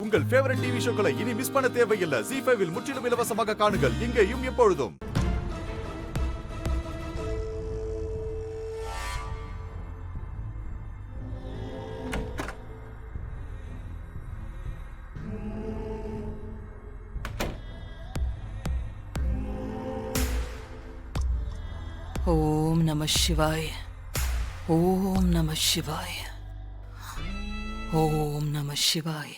உங்கள் favourite TV ஷோக்களை இனி miss பண்ண தேவையில்லை. ZEE5 இல் முற்றிலும் இலவசமாக காணுங்கள், இங்கேயும் எப்பொழுதும். ஓம் நம சிவாய. ஓம் நம சிவாய. ஓம் நம சிவாய.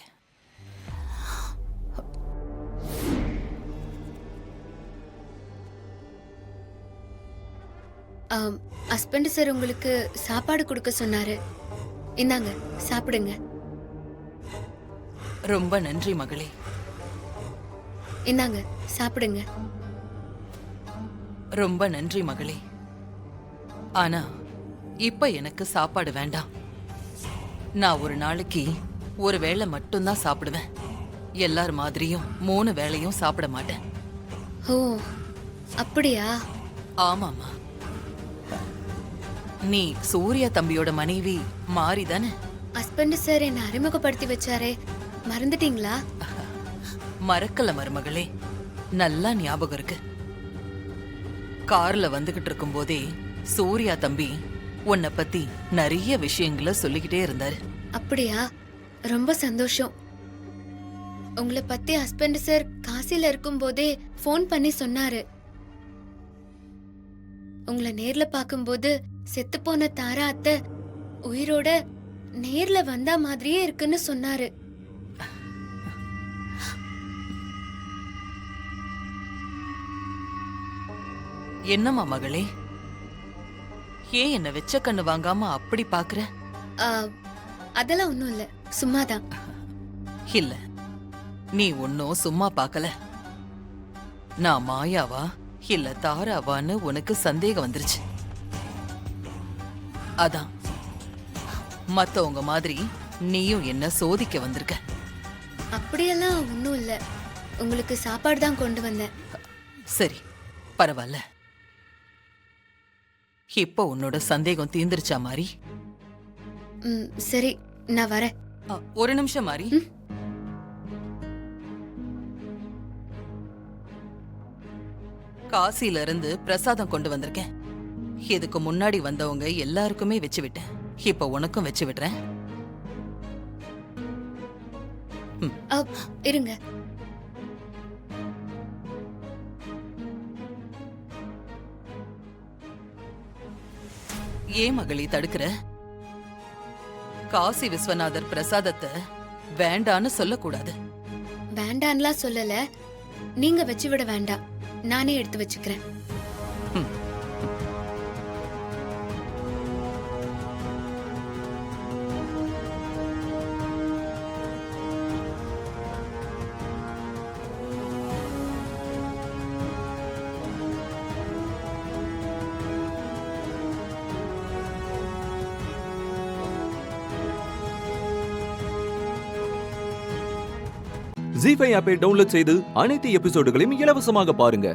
ஹஸ்பண்ட் சார் உங்களுக்கு சாப்பாடு கொடுக்க சொன்னாரு. இந்தாங்க சாப்பிடுங்க. ரொம்ப நன்றி மகளே. இந்தாங்க சாப்பிடுங்க. ரொம்ப நன்றி மகளே. ஆனா இப்ப எனக்கு சாப்பாடு வேண்டாம். நான் ஒரு நாளைக்கு ஒரு வேளை மட்டும்தான் சாப்பிடுவேன். எல்லார் மாதிரியும் 3 வேளையும் சாப்பிட மாட்டேன். ஓ அப்படியா? ஆமாமா. நீ சூர்யா தம்பியோட மனைவி மாறி தானே? ஹஸ்பண்ட் சார் என்ன அறிமுகப்படுத்தி வச்சாரே, மறந்துட்டீங்களா? மறக்கல மருமகளே, நல்லா ஞாபகம் இருக்கு. கார்ல வந்துகிட்டு இருக்கும் போதே சூர்யா தம்பி உன்னை பத்தி நிறைய விஷயங்களை சொல்லிக்கிட்டே இருந்தாரு. அப்படியா? ரொம்ப சந்தோஷம். உங்களை பத்தி ஹஸ்பண்ட் சார் காசில இருக்கும் போதே போன் பண்ணி சொன்னாரு. உங்களை நேர்ல பாக்கும்போது செத்து போன தாரா அத்தை உயிரோட நேர்ல வந்தா மாதிரியே இருக்குன்னு சொன்னாரு. என்னம்மா மகளே, ஏன் என்ன வெச்ச கண்ணு வாங்காம அப்படி பாக்குற? அதெல்லாம் ஒண்ணும் இல்ல, சும்மாதான். இல்ல, நீ ஒன்னும் சும்மா பாக்கல. நான் மாயாவா இல்ல தாராவான்னு உனக்கு சந்தேகம் வந்துருச்சு. அதான் மத்தவங்க மாதிரி நீயும் என்ன சோதிக்க வந்திருக்க. அப்படியெல்லாம் ஒண்ணும் இல்ல, உங்களுக்கு சாப்பாடு தான் கொண்டு வந்தேன். சரி, பரவாயில்ல. இப்போ உன்னோட சந்தேகம் தீந்துருச்சா மாறி? சரி, நான் வரேன். ஒரு நிமிஷம் மாறி. காசில இருந்து பிரசாதம் கொண்டு வந்திருக்கேன். இதுக்கு முன்னாடி வந்தவங்க எல்லாருக்குமே வச்சு விட்டேன். இப்ப உனக்கும் வச்சு விடுறேன். இருங்க. ஏன் மகளி தடுக்கிற? காசி விஸ்வநாதர் பிரசாதத்தை வேண்டான்னு சொல்லக்கூடாது. வேண்டான்லாம் சொல்லல, நீங்க வச்சு விட வேண்டாம், நானே எடுத்து வச்சுக்கிறேன். ZEE5 ஆப்பை டவுன்லோட் செய்து அனைத்து எபிசோடுகளையும் இலவசமாக பாருங்க.